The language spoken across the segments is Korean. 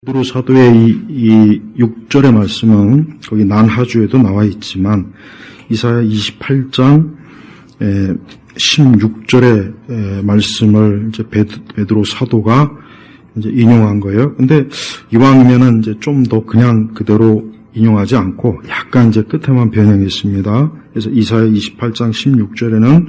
베드로 사도의 이 6절의 말씀은 거기 난하주에도 나와 있지만 이사야 28장 16절의 말씀을 이제 베드로 사도가 이제 인용한 거예요. 근데 이왕이면은 이제 좀 더 그냥 그대로 인용하지 않고 약간 이제 끝에만 변형했습니다. 그래서 이사야 28장 16절에는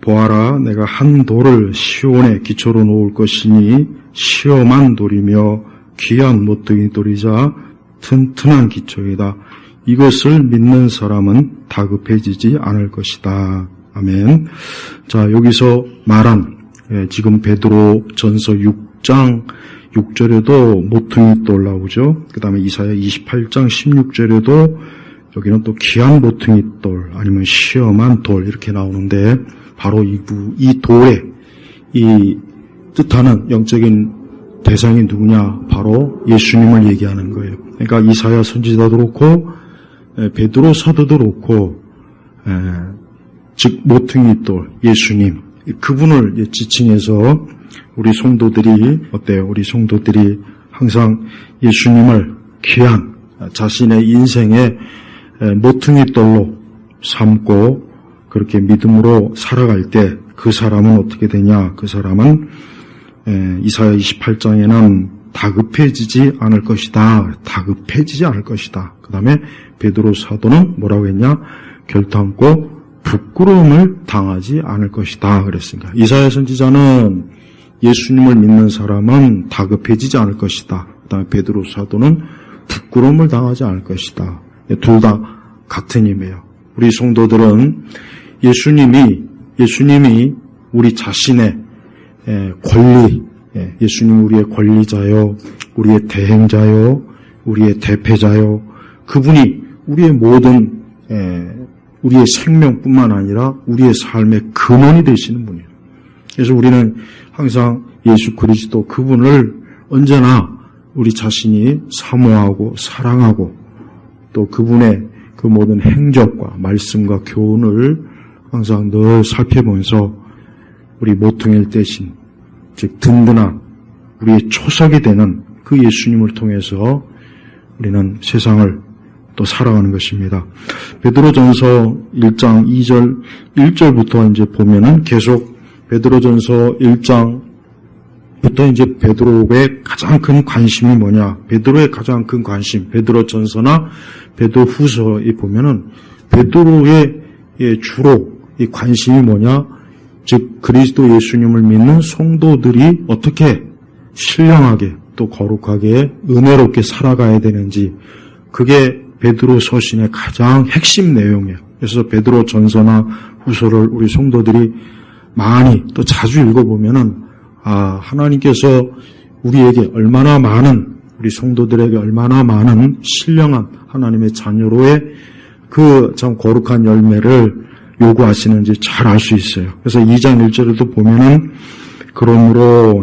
보아라 내가 한 돌을 시온의 기초로 놓을 것이니 시험한 돌이며 귀한 모퉁이 돌이자 튼튼한 기초이다. 이것을 믿는 사람은 다급해지지 않을 것이다. 아멘. 자, 여기서 말한 지금 베드로 전서 6장 6절에도 모퉁이 돌 나오죠. 그 다음에 이사야 28장 16절에도 여기는 또 귀한 모퉁이 돌 아니면 시험한 돌 이렇게 나오는데 바로 이 돌의 이 뜻하는 영적인 대상이 누구냐? 바로 예수님을 얘기하는 거예요. 그러니까 이사야 선지자도 그렇고 베드로 사도도 그렇고 즉 모퉁이 돌 예수님 그분을 지칭해서 우리 성도들이 어때요? 우리 성도들이 항상 예수님을 귀한 자신의 인생의 모퉁이 돌로 삼고 그렇게 믿음으로 살아갈 때 그 사람은 어떻게 되냐? 그 사람은 이사야 28장에는 다급해지지 않을 것이다. 다급해지지 않을 것이다. 그 다음에 베드로 사도는 뭐라고 했냐? 결탄코 부끄러움을 당하지 않을 것이다. 그랬으니까 이사야 선지자는 예수님을 믿는 사람은 다급해지지 않을 것이다. 그 다음에 베드로 사도는 부끄러움을 당하지 않을 것이다. 둘 다 같은 의미예요. 우리 성도들은 예수님이 우리 자신의 권리, 예수님 우리의 권리자요, 우리의 대행자요, 우리의 대표자요, 그분이 우리의 모든 우리의 생명뿐만 아니라 우리의 삶의 근원이 되시는 분이에요. 그래서 우리는 항상 예수 그리스도 그분을 언제나 우리 자신이 사모하고 사랑하고 또 그분의 그 모든 행적과 말씀과 교훈을 항상 늘 살펴보면서 우리 모퉁이를 떼신 즉 든든한 우리의 초석이 되는 그 예수님을 통해서 우리는 세상을 또 살아가는 것입니다. 베드로전서 1장 2절 1절부터 이제 보면은 계속 베드로전서 1장부터 이제 베드로의 가장 큰 관심이 뭐냐? 베드로의 가장 큰 관심, 베드로전서나 베드로후서에 보면은 베드로의 주로 이 관심이 뭐냐? 즉 그리스도 예수님을 믿는 성도들이 어떻게 신령하게 또 거룩하게 은혜롭게 살아가야 되는지 그게 베드로 서신의 가장 핵심 내용이에요. 그래서 베드로 전서나 후서를 우리 성도들이 많이 또 자주 읽어보면은 하나님께서 우리에게 얼마나 많은 우리 성도들에게 얼마나 많은 신령한 하나님의 자녀로의 그 참 거룩한 열매를 요구하시는지 잘 알 수 있어요. 그래서 2장 1절에도 보면은 그러므로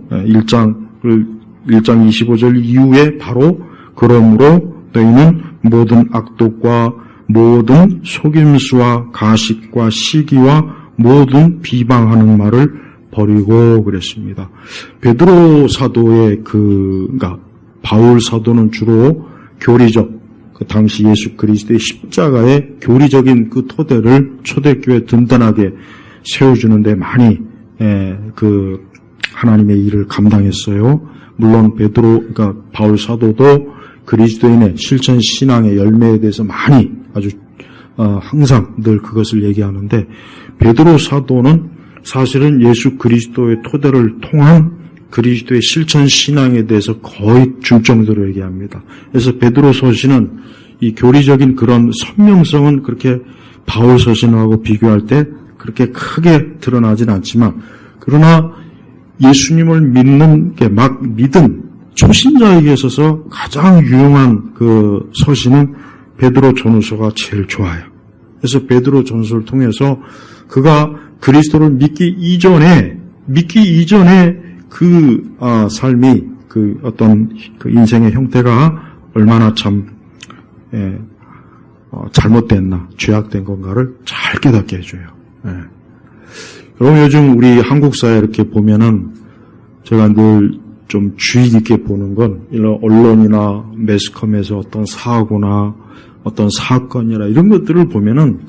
1장 25절 이후에 바로 그러므로 너희는 모든 악독과 모든 속임수와 가식과 시기와 모든 비방하는 말을 버리고 그랬습니다. 베드로 사도의 그러니까 바울 사도는 주로 교리적 그 당시 예수 그리스도의 십자가의 교리적인 그 토대를 초대교회 든든하게 세워주는데 많이 그 하나님의 일을 감당했어요. 물론 그러니까 바울 사도도 그리스도인의 실천 신앙의 열매에 대해서 많이 아주 항상 늘 그것을 얘기하는데 베드로 사도는 사실은 예수 그리스도의 토대를 통한 그리스도의 실천 신앙에 대해서 거의 중점적으로 얘기합니다. 그래서 베드로 서신은 이 교리적인 그런 선명성은 그렇게 바울 서신하고 비교할 때 그렇게 크게 드러나진 않지만 그러나 예수님을 믿는 게 막 믿은 초신자에게 있어서 가장 유용한 그 서신은 베드로 전후서가 제일 좋아요. 그래서 베드로 전서를 통해서 그가 그리스도를 믿기 이전에 그 삶이 그 어떤 그 인생의 형태가 얼마나 참 잘못됐나 죄악된 건가를 잘 깨닫게 해줘요. 여러분 요즘 우리 한국 사회 이렇게 보면은 제가 늘 좀 주의 깊게 보는 건 이런 언론이나 매스컴에서 어떤 사고나 어떤 사건이나 이런 것들을 보면은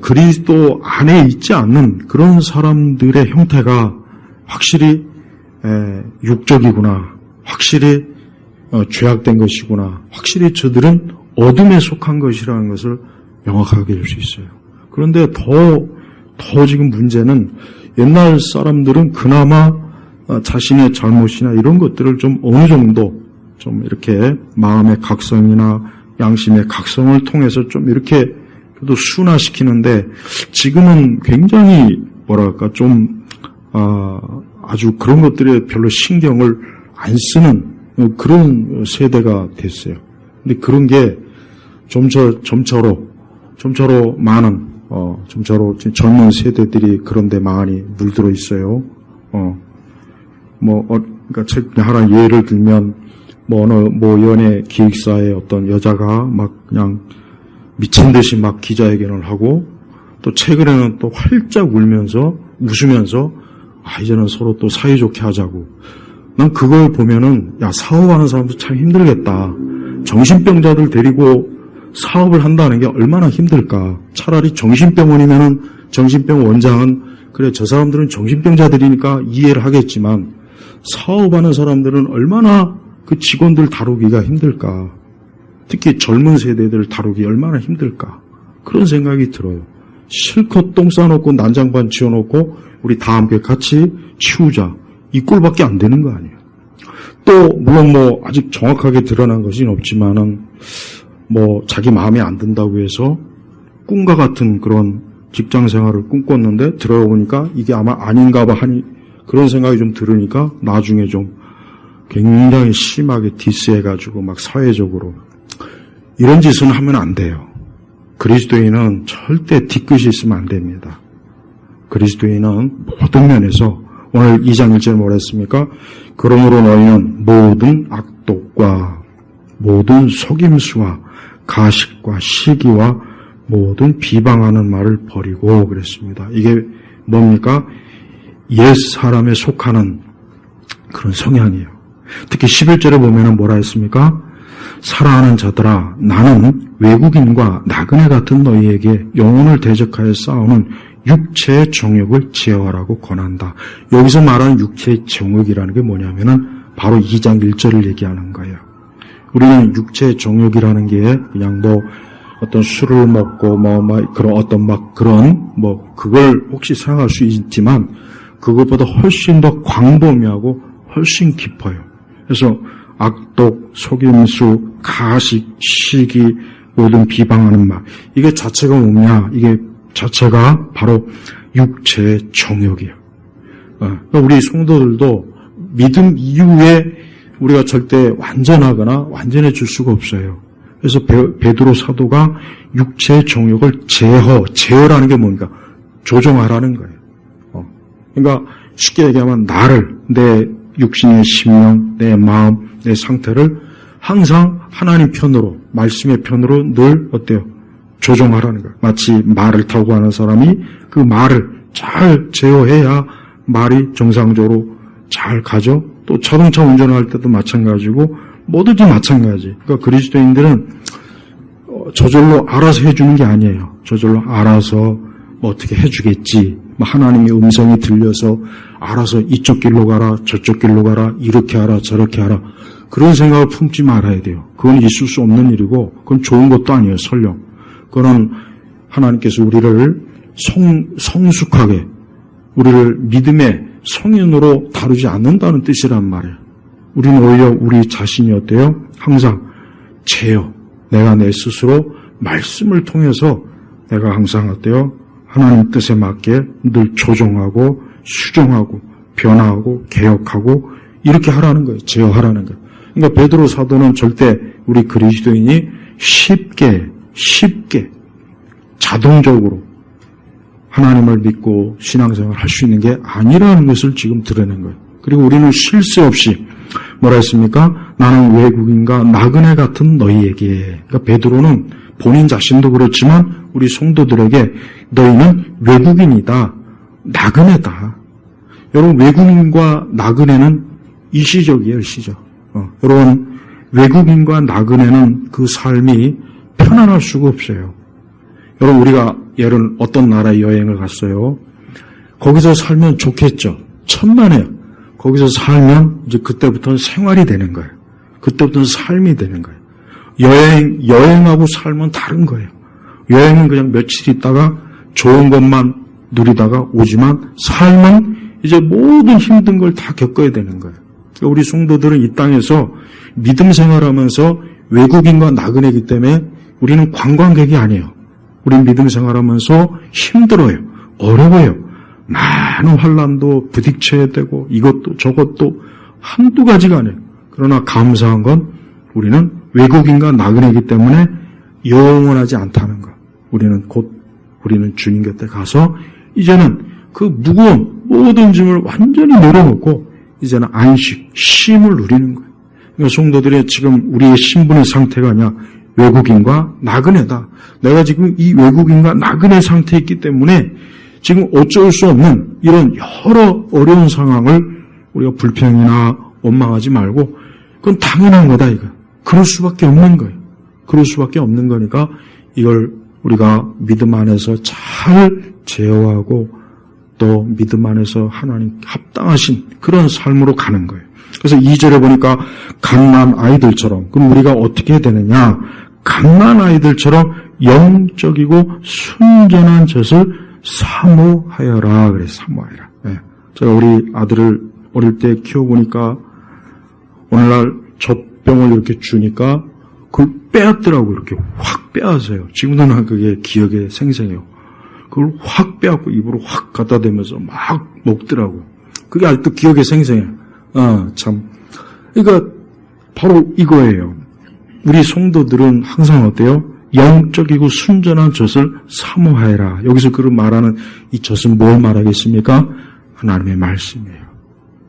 그리스도 안에 있지 않는 그런 사람들의 형태가 확실히 육적이구나, 확실히 죄악된 것이구나, 확실히 저들은 어둠에 속한 것이라는 것을 명확하게 알 수 있어요. 그런데 더 지금 문제는 옛날 사람들은 그나마 자신의 잘못이나 이런 것들을 좀 어느 정도 좀 이렇게 마음의 각성이나 양심의 각성을 통해서 좀 이렇게 그래도 순화시키는데, 지금은 굉장히 좀 아주 그런 것들에 별로 신경을 안 쓰는 그런 세대가 됐어요. 근데 그런 게 점차로 많은 점차로 젊은 세대들이 그런데 많이 물들어 있어요. 그러니까 하나 예를 들면 연예 기획사의 어떤 여자가 막 그냥 미친 듯이 막 기자회견을 하고, 또 최근에는 또 활짝 웃으면서 이제는 서로 또 사이좋게 하자고. 난 그걸 보면은 사업하는 사람도 참 힘들겠다. 정신병자들 데리고 사업을 한다는 게 얼마나 힘들까. 차라리 정신병원이면은 정신병 원장은 그래 저 사람들은 정신병자들이니까 이해를 하겠지만, 사업하는 사람들은 얼마나 그 직원들 다루기가 힘들까. 특히 젊은 세대들 다루기 얼마나 힘들까. 그런 생각이 들어요. 실컷 똥 싸놓고 난장판 치워놓고 우리 다 함께 같이 치우자. 이 꼴밖에 안 되는 거 아니에요. 또 물론 아직 정확하게 드러난 것은 없지만은 자기 마음에 안 든다고 해서 꿈과 같은 그런 직장 생활을 꿈꿨는데 들어보니까 이게 아마 아닌가 봐 하니 그런 생각이 좀 들으니까 나중에 좀 굉장히 심하게 디스해가지고 막 사회적으로 이런 짓은 하면 안 돼요. 그리스도인은 절대 뒤끝이 있으면 안 됩니다. 그리스도인은 모든 면에서 오늘 2장 1절에 뭐라 했습니까? 그러므로 너희는 모든 악독과 모든 속임수와 가식과 시기와 모든 비방하는 말을 버리고 그랬습니다. 이게 뭡니까? 옛 사람에 속하는 그런 성향이에요. 특히 11절에 보면은 뭐라 했습니까? 사랑하는 자들아, 나는 외국인과 나그네 같은 너희에게 영혼을 대적하여 싸우는 육체의 정욕을 제어하라고 권한다. 여기서 말하는 육체의 정욕이라는 게 뭐냐면은 바로 2장 1절을 얘기하는 거예요. 우리는 육체의 정욕이라는 게 그냥 어떤 술을 먹고 그걸 혹시 생각할 수 있지만 그것보다 훨씬 더 광범위하고 훨씬 깊어요. 그래서 악독, 속임수, 가식, 시기, 모든 비방하는 말. 이게 자체가 뭐냐? 이게 자체가 바로 육체의 정욕이에요. 그러니까 우리 성도들도 믿음 이후에 우리가 절대 완전하거나 완전해질 수가 없어요. 그래서 베드로 사도가 육체의 정욕을 제어라는 게 뭡니까? 조정하라는 거예요. 그러니까 쉽게 얘기하면 내 육신의 심령, 내 마음, 내 상태를 항상 하나님 편으로, 말씀의 편으로 늘 조정하라는 거예요. 마치 말을 타고 가는 사람이 그 말을 잘 제어해야 말이 정상적으로 잘 가죠. 또 자동차 운전할 때도 마찬가지고 뭐든지 마찬가지. 그러니까 그리스도인들은 저절로 알아서 해주는 게 아니에요. 저절로 알아서 어떻게 해주겠지. 하나님의 음성이 들려서 알아서 이쪽 길로 가라, 저쪽 길로 가라, 이렇게 하라, 저렇게 하라. 그런 생각을 품지 말아야 돼요. 그건 있을 수 없는 일이고 그건 좋은 것도 아니에요. 설령. 그거는 하나님께서 우리를 성숙하게 우리를 믿음의 성인으로 다루지 않는다는 뜻이란 말이에요. 우리는 오히려 우리 자신이 항상 내가 내 스스로 말씀을 통해서 내가 항상 하나님 뜻에 맞게 늘 조정하고 수정하고 변화하고 개혁하고 이렇게 하라는 거예요. 제어하라는 거예요. 그러니까 베드로 사도는 절대 우리 그리스도인이 쉽게 자동적으로 하나님을 믿고 신앙생활을 할 수 있는 게 아니라는 것을 지금 드러낸 거예요. 그리고 우리는 쉴 새 없이 뭐라 했습니까? 나는 외국인과 나그네 같은 너희에게. 그러니까 베드로는 본인 자신도 그렇지만 우리 성도들에게 너희는 외국인이다. 나그네다. 여러분, 외국인과 나그네는 일시적이에요, 일시적. 여러분, 외국인과 나그네는 그 삶이 편안할 수가 없어요. 여러분, 우리가 예를 어떤 나라에 여행을 갔어요. 거기서 살면 좋겠죠. 천만에요. 거기서 살면 이제 그때부터는 생활이 되는 거예요. 그때부터는 삶이 되는 거예요. 여행하고 삶은 다른 거예요. 여행은 그냥 며칠 있다가 좋은 것만 누리다가 오지만 삶은 이제 모든 힘든 걸 다 겪어야 되는 거예요. 우리 성도들은 이 땅에서 믿음 생활하면서 외국인과 나그네이기 때문에 우리는 관광객이 아니에요. 우리는 믿음 생활하면서 힘들어요. 어려워요. 많은 환난도 부딪혀야 되고 이것도 저것도 한두 가지가 아니에요. 그러나 감사한 건 우리는 외국인과 나그네이기 때문에 영원하지 않다는 것. 우리는 주님 곁에 가서 이제는 그 무거운 모든 짐을 완전히 내려놓고 이제는 안식, 쉼을 누리는 거예요. 그러니까 성도들의 지금 우리의 신분의 상태가 아니야. 외국인과 나그네다. 내가 지금 이 외국인과 나그네 상태에 있기 때문에 지금 어쩔 수 없는 이런 여러 어려운 상황을 우리가 불평이나 원망하지 말고 그건 당연한 거다 이거. 그럴 수밖에 없는 거예요. 그럴 수밖에 없는 거니까 이걸 우리가 믿음 안에서 잘 제어하고 또 믿음 안에서 하나님 합당하신 그런 삶으로 가는 거예요. 그래서 2절에 보니까 갓난 아이들처럼 그럼 우리가 어떻게 해야 되느냐? 갓난 아이들처럼 영적이고 순전한 젖을 사모하여라. 그래 사모하여라. 네. 제가 우리 아들을 어릴 때 키워보니까 오늘날 젖병을 이렇게 주니까 그걸 빼앗더라고. 이렇게 확 빼앗아요. 지금도 난 그게 기억에 생생해요. 그걸 확 빼앗고 입으로 확 갖다 대면서 막 먹더라고. 그게 아직도 기억에 생생해요. 참. 그러니까 바로 이거예요. 우리 성도들은 항상 어때요? 영적이고 순전한 젖을 사모하여라. 여기서 그런 말하는 이 젖은 뭘 말하겠습니까? 하나님의 말씀이에요.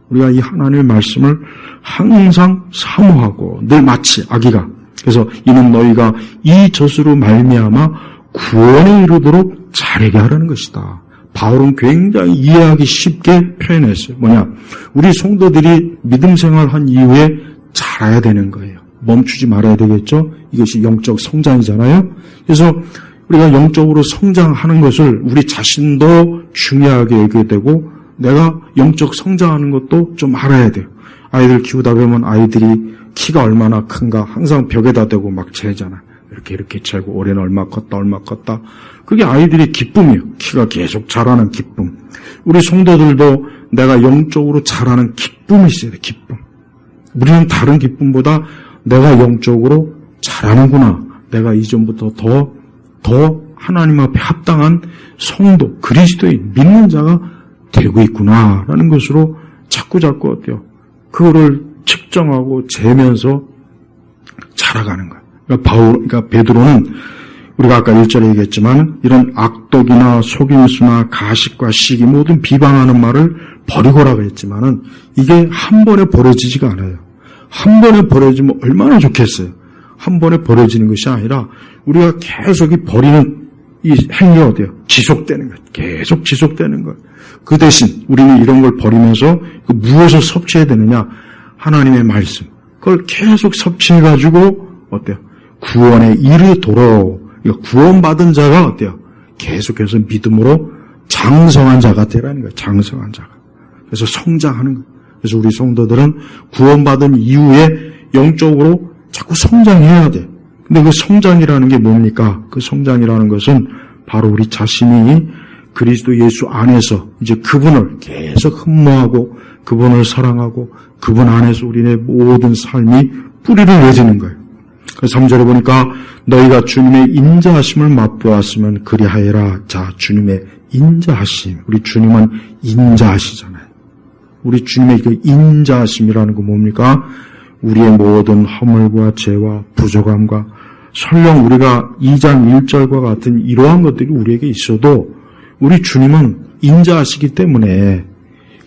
우리가 이 하나님의 말씀을 항상 사모하고 늘 마치 아기가 그래서 이는 너희가 이 젖으로 말미암아 구원에 이르도록 자라게 하라는 것이다. 바울은 굉장히 이해하기 쉽게 표현했어요. 뭐냐? 우리 성도들이 믿음 생활한 이후에 자라야 되는 거예요. 멈추지 말아야 되겠죠? 이것이 영적 성장이잖아요. 그래서 우리가 영적으로 성장하는 것을 우리 자신도 중요하게 여기게 되고 내가 영적 성장하는 것도 좀 알아야 돼요. 아이들 키우다 보면 아이들이 키가 얼마나 큰가 항상 벽에다 대고 막 재잖아. 이렇게 재고 올해는 얼마 컸다. 그게 아이들의 기쁨이에요. 키가 계속 자라는 기쁨. 우리 성도들도 내가 영적으로 자라는 기쁨이 있어야 돼. 기쁨. 우리는 다른 기쁨보다 내가 영적으로 자라는구나. 내가 이전부터 더 하나님 앞에 합당한 성도, 그리스도인, 믿는 자가 되고 있구나라는 것으로 자꾸 어때요? 그거를 측정하고 재면서 자라가는 거예요. 그러니까 베드로는 우리가 아까 1절에 얘기했지만 이런 악독이나 속임수나 가식과 시기 모든 비방하는 말을 버리고라고 했지만은 이게 한 번에 버려지지가 않아요. 한 번에 버려지면 얼마나 좋겠어요. 한 번에 버려지는 것이 아니라 우리가 계속 이 버리는 이 행위가 어때요? 지속되는 거예요. 계속 지속되는 거예요. 그 대신 우리는 이런 걸 버리면서 무엇을 섭취해야 되느냐? 하나님의 말씀. 그걸 계속 섭취해가지고 어때요? 구원에 이르도록 구원받은 자가 어때요? 계속해서 믿음으로 장성한 자가 되라는 거예요. 장성한 자가. 그래서 성장하는 거예요. 그래서 우리 성도들은 구원받은 이후에 영적으로 자꾸 성장해야 돼. 근데 그 성장이라는 게 뭡니까? 그 성장이라는 것은 바로 우리 자신이 그리스도 예수 안에서 이제 그분을 계속 흠모하고 그분을 사랑하고 그분 안에서 우리의 모든 삶이 뿌리를 내지는 거예요. 3절에 보니까 너희가 주님의 인자하심을 맛보았으면 그리하여라. 자, 주님의 인자하심. 우리 주님은 인자하시잖아요. 우리 주님의 그 인자하심이라는 거 뭡니까? 우리의 모든 허물과 죄와 부족함과 설령 우리가 2장 1절과 같은 이러한 것들이 우리에게 있어도 우리 주님은 인자하시기 때문에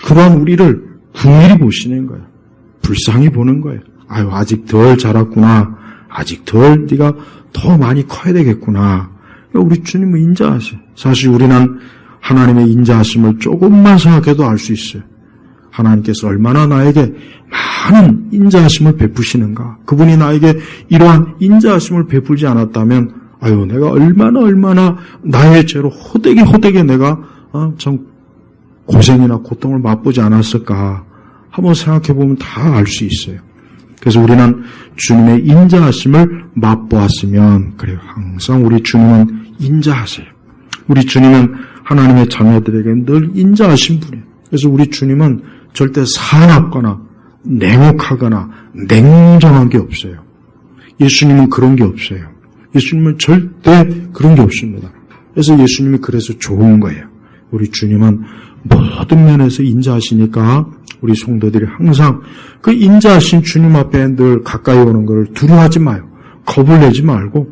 그러한 우리를 긍휼히 보시는 거예요. 불쌍히 보는 거예요. 아유, 아직 덜 자랐구나. 아직 덜 네가 더 많이 커야 되겠구나. 우리 주님은 인자하셔. 사실 우리는 하나님의 인자하심을 조금만 생각해도 알 수 있어요. 하나님께서 얼마나 나에게 많은 인자하심을 베푸시는가. 그분이 나에게 이러한 인자하심을 베풀지 않았다면 아유 내가 얼마나 나의 죄로 호되게 내가 참 고생이나 고통을 맛보지 않았을까 한번 생각해보면 다 알 수 있어요. 그래서 우리는 주님의 인자하심을 맛보았으면 그래요. 항상 우리 주님은 인자하세요. 우리 주님은 하나님의 자녀들에게 늘 인자하신 분이에요. 그래서 우리 주님은 절대 사납거나 냉혹하거나 냉정한 게 없어요. 예수님은 그런 게 없어요. 예수님은 절대 그런 게 없습니다. 그래서 예수님이 그래서 좋은 거예요. 우리 주님은 모든 면에서 인자하시니까 우리 성도들이 항상 그 인자하신 주님 앞에 늘 가까이 오는 것을 두려워하지 마요. 겁을 내지 말고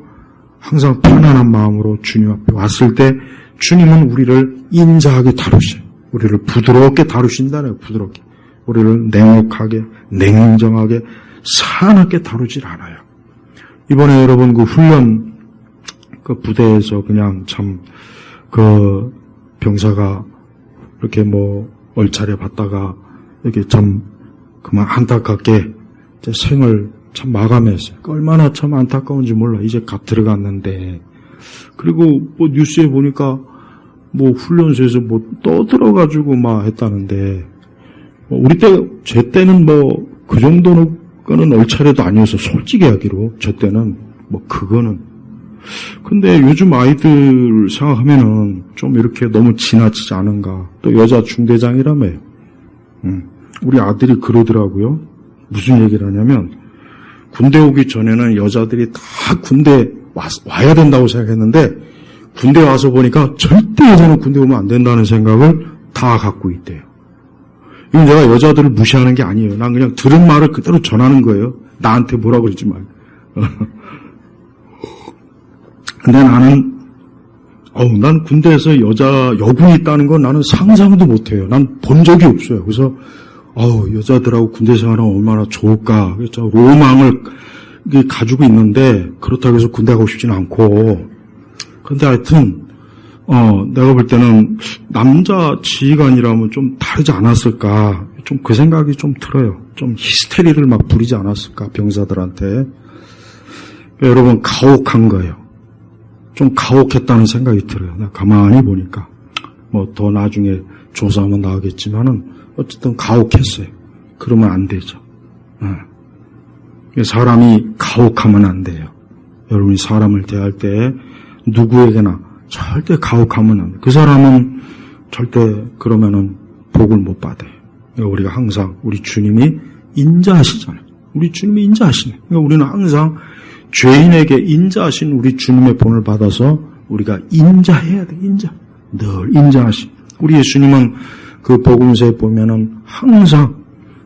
항상 편안한 마음으로 주님 앞에 왔을 때 주님은 우리를 인자하게 다루셔요. 우리를 부드럽게 다루신다네요. 부드럽게. 우리를 냉혹하게, 냉정하게, 사납게 다루질 않아요. 이번에 여러분 그 훈련 그 부대에서 그냥 참 그 병사가 이렇게 뭐 얼차려 받다가 이렇게 참 그만 안타깝게 생을 참 마감했어요. 얼마나 참 안타까운지 몰라. 이제 갓 들어갔는데. 그리고 뭐 뉴스에 보니까 뭐 훈련소에서 뭐 떠들어가지고 막 했다는데, 우리 제 때는 뭐 그 정도는 거는 얼차려도 아니어서 솔직히 하기로, 저 때는 뭐 그거는. 근데 요즘 아이들 생각하면은 좀 이렇게 너무 지나치지 않은가. 또 여자 중대장이라며요. 우리 아들이 그러더라고요. 무슨 얘기를 하냐면, 군대 오기 전에는 여자들이 다 군대 와야 된다고 생각했는데, 군대 와서 보니까 절대 여자는 군대 오면 안 된다는 생각을 다 갖고 있대요. 이건 내가 여자들을 무시하는 게 아니에요. 난 그냥 들은 말을 그대로 전하는 거예요. 나한테 뭐라고 그러지 말고. 근데 나는 군대에서 여군이 있다는 건 나는 상상도 못해요. 난 본 적이 없어요. 그래서, 여자들하고 군대 생활은 얼마나 좋을까. 로망을 가지고 있는데, 그렇다고 해서 군대 가고 싶지는 않고. 근데 하여튼, 내가 볼 때는 남자 지휘관이라면 좀 다르지 않았을까. 좀 그 생각이 좀 들어요. 좀 히스테리를 막 부리지 않았을까, 병사들한테. 여러분, 가혹한 거예요. 좀 가혹했다는 생각이 들어요. 나 가만히 보니까. 뭐 더 나중에 조사하면 나오겠지만은 어쨌든 가혹했어요. 그러면 안 되죠. 사람이 가혹하면 안 돼요. 여러분이 사람을 대할 때 누구에게나 절대 가혹하면 안 돼요. 그 사람은 절대 그러면은 복을 못 받아요. 그러니까 우리가 항상 우리 주님이 인자하시잖아요. 우리 주님이 인자하시네. 그러니까 우리는 항상 죄인에게 인자하신 우리 주님의 본을 받아서 우리가 인자해야 돼. 늘 인자하신. 우리 예수님은 그 복음서에 보면은 항상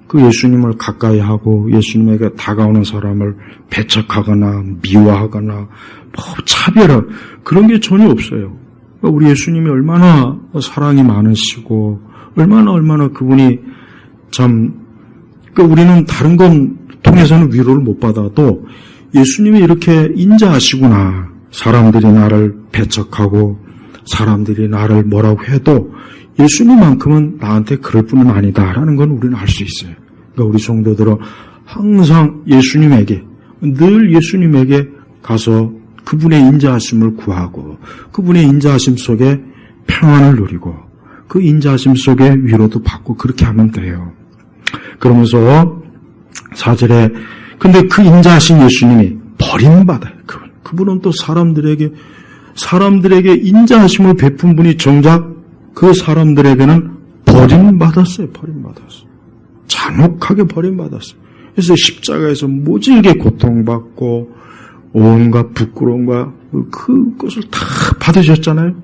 그 예수님을 가까이 하고 예수님에게 다가오는 사람을 배척하거나 미워하거나 뭐 차별할 그런 게 전혀 없어요. 그러니까 우리 예수님이 얼마나 사랑이 많으시고 얼마나 그분이 참 그러니까 우리는 다른 건 통해서는 위로를 못 받아도 예수님이 이렇게 인자하시구나. 사람들이 나를 배척하고 사람들이 나를 뭐라고 해도 예수님만큼은 나한테 그럴 뿐은 아니다라는 건 우리는 알 수 있어요. 그러니까 우리 성도들은 항상 늘 예수님에게 가서 그분의 인자하심을 구하고 그분의 인자하심 속에 평안을 누리고 그 인자하심 속에 위로도 받고 그렇게 하면 돼요. 그러면서 4절에 근데 그 인자하신 예수님이 버림받아요. 그분은 또 사람들에게 인자하심을 베푼 분이 정작 그 사람들에게는 버림받았어요. 잔혹하게 버림받았어요. 그래서 십자가에서 모질게 고통받고 온갖 부끄러움과 그것을 다 받으셨잖아요.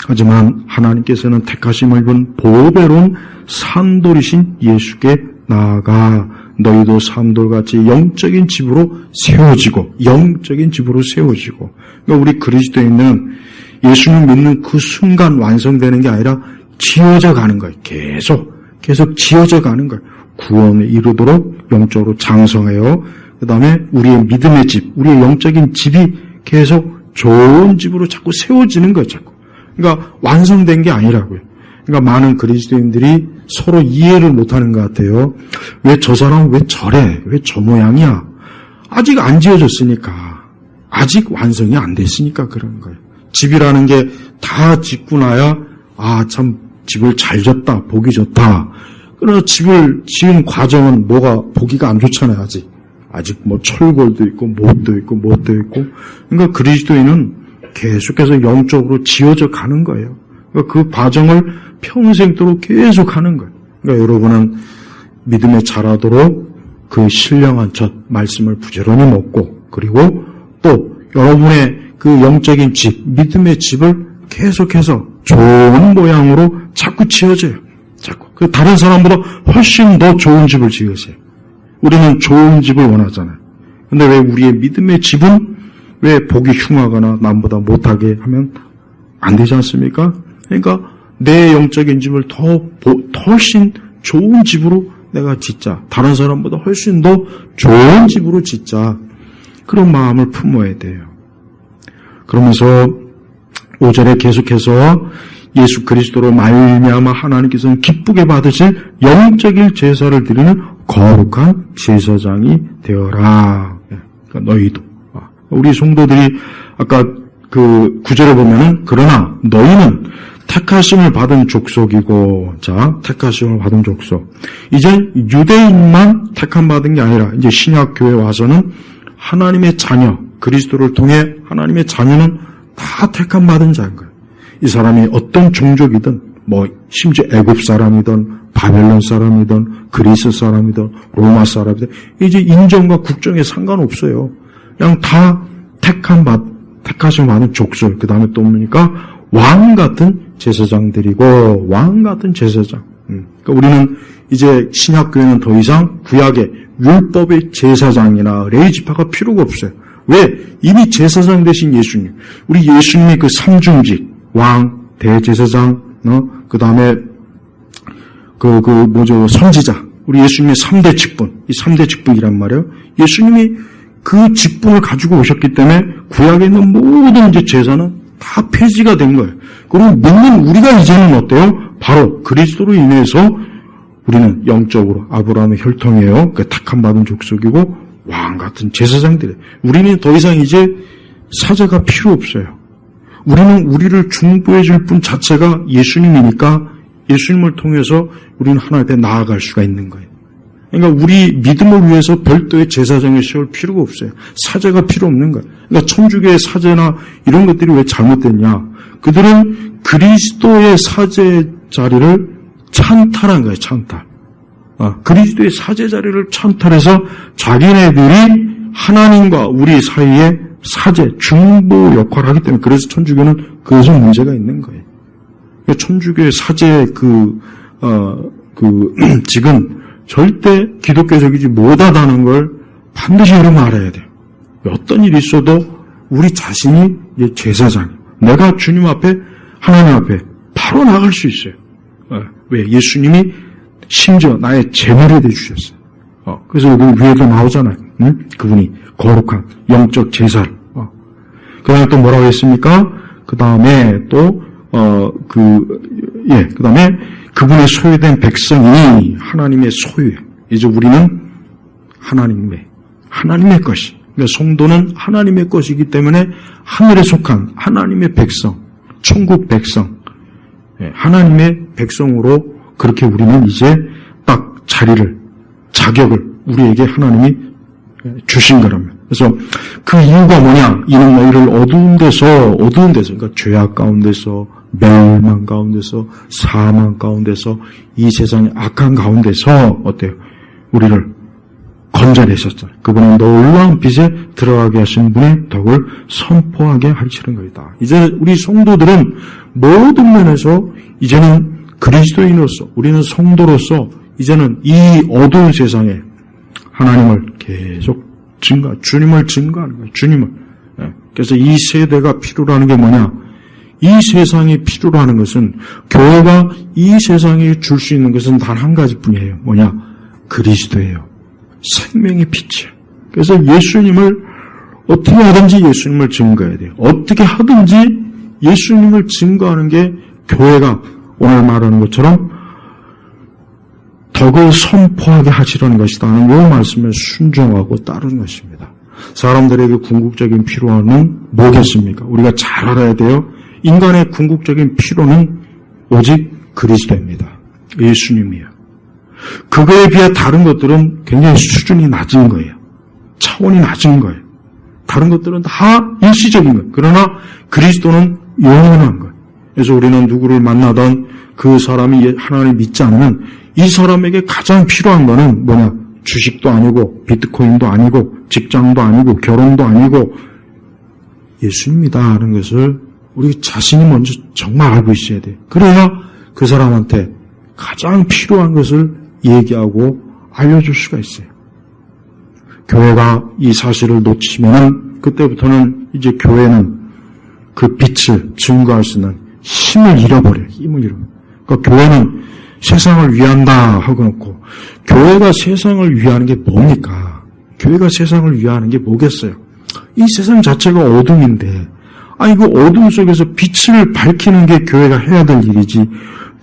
하지만 하나님께서는 택하심을 입은 보배로운 산돌이신 예수께 나아가 너희도 산돌같이 영적인 집으로 세워지고 그러니까 우리 그리스도인은 예수님 믿는 그 순간 완성되는 게 아니라 지어져 가는 거예요. 계속 지어져 가는 거예요. 구원에 이르도록 영적으로 장성해요. 그 다음에 우리의 믿음의 집, 우리의 영적인 집이 계속 좋은 집으로 자꾸 세워지는 거예요. 그러니까 완성된 게 아니라고요. 그러니까 많은 그리스도인들이 서로 이해를 못하는 것 같아요. 왜 저 사람은 왜 저래? 왜 저 모양이야? 아직 안 지어졌으니까. 아직 완성이 안 됐으니까 그런 거예요. 집이라는 게 다 짓고 나야 참 집을 잘 졌다, 보기 좋다. 그러나 집을 지은 과정은 뭐가 보기가 안 좋잖아요. 아직 뭐 철골도 있고 못도 있고 그러니까 그리스도인은 계속해서 영적으로 지어져 가는 거예요. 그러니까 그 과정을 평생도록 계속 하는 거예요. 그러니까 여러분은 믿음에 자라도록 그 신령한 첫 말씀을 부지런히 먹고, 그리고 또 여러분의 그 영적인 집, 믿음의 집을 계속해서 좋은 모양으로 자꾸 지어져요. 그 다른 사람보다 훨씬 더 좋은 집을 지으세요. 우리는 좋은 집을 원하잖아요. 근데 왜 우리의 믿음의 집은 왜 보기 흉하거나 남보다 못하게 하면 안 되지 않습니까? 그러니까 내 영적인 집을 훨씬 좋은 집으로 내가 짓자. 다른 사람보다 훨씬 더 좋은 집으로 짓자. 그런 마음을 품어야 돼요. 그러면서 5절에 계속해서 예수 그리스도로 말미암아 하나님께서는 기쁘게 받으실 영적인 제사를 드리는 거룩한 제사장이 되어라. 그러니까 너희도. 우리 성도들이 아까 그 9절에 보면은 그러나 너희는 택하심을 받은 족속이고, 자, 택하심을 받은 족속. 이제 유대인만 택함 받은 게 아니라 이제 신약교회 와서는 하나님의 자녀, 그리스도를 통해 하나님의 자녀는 다 택함 받은 자인 거예요. 이 사람이 어떤 종족이든, 심지어 애굽 사람이든, 바벨론 사람이든, 그리스 사람이든, 로마 사람이든, 이제 인종과 국정에 상관없어요. 그냥 다 택하심 받은 족속. 그 다음에 또 뭡니까? 왕 같은 제사장들이고, 왕 같은 제사장. 그러니까 우리는 이제 신약교회는 더 이상 구약의 율법의 제사장이나 레위지파가 필요가 없어요. 왜? 이미 제사장 되신 예수님. 우리 예수님의 그 삼중직, 왕, 대제사장, 그 다음에 선지자. 우리 예수님의 3대 직분. 이 3대 직분이란 말이에요. 예수님이 그 직분을 가지고 오셨기 때문에 구약에 있는 모든 이제 제사는 다 폐지가 된 거예요. 그리고 믿는 우리가 이제는 어때요? 바로 그리스도로 인해서 우리는 영적으로 아브라함의 혈통이에요. 그 택함 받은 족속이고 왕 같은 제사장들이에요. 우리는 더 이상 이제 사제가 필요 없어요. 우리는 우리를 중보해 줄 분 자체가 예수님이니까 예수님을 통해서 우리는 하나님 앞에 나아갈 수가 있는 거예요. 그러니까 우리 믿음을 위해서 별도의 제사장을 세울 필요가 없어요. 사제가 필요 없는 거예요. 그러니까 천주교의 사제나 이런 것들이 왜 잘못됐냐. 그들은 그리스도의 사제 자리를 찬탈한 거예요. 찬탈. 그리스도의 사제 자리를 찬탈해서 자기네들이 하나님과 우리 사이에 사제, 중보 역할을 하기 때문에 그래서 천주교는 그것은 문제가 있는 거예요. 그러니까 천주교의 사제 직은 절대 기독교적이지 못하다는 걸 반드시 여러분 알아야 돼요. 어떤 일이 있어도 우리 자신이 제사장, 내가 주님 앞에, 하나님 앞에 바로 나갈 수 있어요. 왜? 예수님이 심지어 나의 제물이 되주셨어요. 그래서 여기 위에도 나오잖아요. 응? 그분이 거룩한 영적 제사를. 그 다음에 또 뭐라고 했습니까? 그 다음에 또, 그 다음에 그분의 소유된 백성이 하나님의 소유예요. 이제 우리는 하나님의 것이. 그러니까 성도는 하나님의 것이기 때문에 하늘에 속한 하나님의 백성, 천국 백성, 하나님의 백성으로 그렇게 우리는 이제 딱 자격을 우리에게 하나님이 주신 거라면. 그래서 그 이유가 뭐냐? 이는 너희를 어두운 데서, 그러니까 죄악 가운데서, 멸망 가운데서, 사망 가운데서, 이 세상의 악한 가운데서, 어때요? 우리를 건져내셨잖아요. 그분은 놀라운 빛에 들어가게 하신 분의 덕을 선포하게 하시는 것이다. 이제 우리 성도들은 모든 면에서 이제는 그리스도인으로서, 우리는 성도로서 이제는 이 어두운 세상에 하나님을 계속 주님을 증거하는 거예요. 주님을. 그래서 이 세대가 필요로 하는 게 뭐냐? 이 세상이 필요로 하는 것은, 교회가 이 세상에 줄 수 있는 것은 단 한 가지뿐이에요. 뭐냐? 그리스도예요. 생명의 빛이에요. 그래서 예수님을 어떻게 하든지 예수님을 증거해야 돼요. 어떻게 하든지 예수님을 증거하는 게 교회가 오늘 말하는 것처럼 덕을 선포하게 하시려는 것이다 하는 이 말씀에 순종하고 따르는 것입니다. 사람들에게 궁극적인 필요는 뭐겠습니까? 우리가 잘 알아야 돼요. 인간의 궁극적인 필요는 오직 그리스도입니다. 예수님이에요. 그거에 비해 다른 것들은 굉장히 수준이 낮은 거예요. 차원이 낮은 거예요. 다른 것들은 다 일시적인 거예요. 그러나 그리스도는 영원한 거예요. 그래서 우리는 누구를 만나던 그 사람이 하나님을 믿지 않으면 이 사람에게 가장 필요한 거는 뭐냐? 주식도 아니고 비트코인도 아니고 직장도 아니고 결혼도 아니고 예수님이다 하는 것을 우리 자신이 먼저 정말 알고 있어야 돼요. 그래야 그 사람한테 가장 필요한 것을 얘기하고 알려줄 수가 있어요. 교회가 이 사실을 놓치면 그때부터는 이제 교회는 그 빛을 증거할 수 있는 힘을 잃어버려요. 힘을 잃어버려요. 그러니까 교회는 세상을 위한다 하고 놓고 교회가 세상을 위하는 게 뭡니까? 교회가 세상을 위하는 게 뭐겠어요? 이 세상 자체가 어둠인데 그 어둠 속에서 빛을 밝히는 게 교회가 해야 될 일이지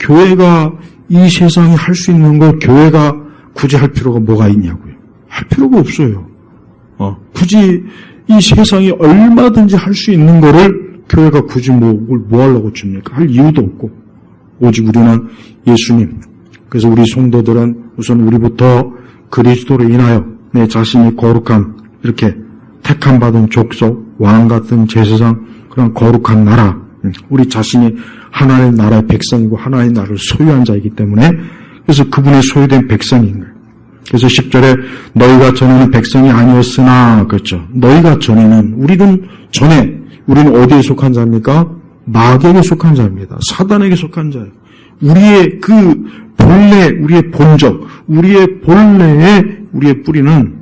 교회가 이 세상이 할 수 있는 걸 교회가 굳이 할 필요가 뭐가 있냐고요. 할 필요가 없어요. 굳이 이 세상이 얼마든지 할 수 있는 거를 교회가 굳이 뭐 하려고 줍니까? 할 이유도 없고 오직 우리는 예수님. 그래서 우리 성도들은 우선 우리부터 그리스도로 인하여 내 자신이 거룩한 이렇게 택함 받은 족속, 왕 같은 제사장 그런 거룩한 나라, 우리 자신이 하나님 나라의 백성이고 하나님 나라를 소유한 자이기 때문에 그래서 그분의 소유된 백성인 거예요. 그래서 10절에 너희가 전에는 백성이 아니었으나 그렇죠. 너희가 전에는 우리는 어디에 속한 자입니까? 마귀에게 속한 자입니다. 사단에게 속한 자예요. 우리의 그 본래, 우리의 본적, 우리의 본래의 우리의 뿌리는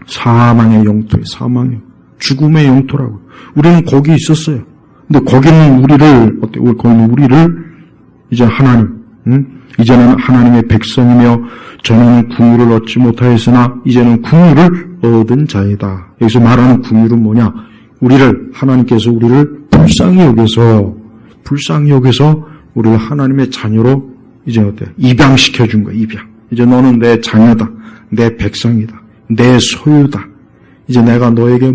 사망의 영토예요. 사망의 죽음의 영토라고. 우리는 거기 있었어요. 근데 거기는 거기는 우리를 이제 하나님, 이제는 하나님의 백성이며 전에는 궁유를 얻지 못하였으나 이제는 궁유를 얻은 자이다. 여기서 말하는 궁유는 뭐냐? 하나님께서 우리를 불쌍히 여겨서 우리를 하나님의 자녀로 이제 입양시켜 준 거야, 입양. 이제 너는 내 자녀다. 내 백성이다. 내 소유다. 이제 내가 너에게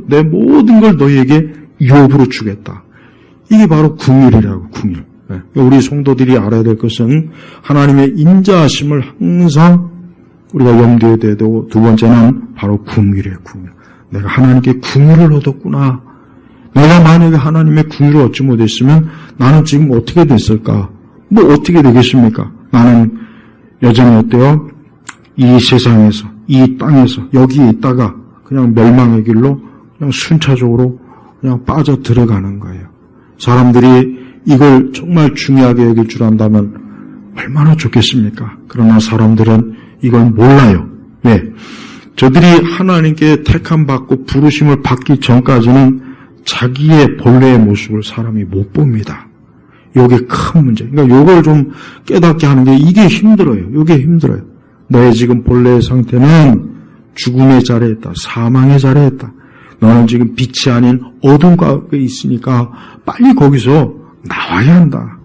내 모든 걸 너에게 유업으로 주겠다. 이게 바로 궁율이라고, 궁율. 우리 성도들이 알아야 될 것은 하나님의 인자하심을 항상 우리가 염두에 둬야 되고 두 번째는 바로 궁율이에요, 궁율. 내가 하나님께 궁율을 얻었구나. 내가 만약에 하나님의 궁율을 얻지 못했으면 나는 지금 어떻게 됐을까? 어떻게 되겠습니까? 나는 여전히 어때요? 이 세상에서, 이 땅에서, 여기에 있다가 그냥 멸망의 길로 그냥 순차적으로 그냥 빠져 들어가는 거예요. 사람들이 이걸 정말 중요하게 여길 줄 안다면 얼마나 좋겠습니까? 그러나 사람들은 이걸 몰라요. 왜? 저들이 하나님께 택함받고 부르심을 받기 전까지는 자기의 본래의 모습을 사람이 못 봅니다. 이게 큰 문제. 그러니까 이걸 좀 깨닫게 하는 게 이게 힘들어요. 이게 힘들어요. 너의 지금 본래의 상태는 죽음의 자리에 있다. 사망의 자리에 있다. 너는 지금 빛이 아닌 어둠 가운데 있으니까 빨리 거기서 나와야 한다.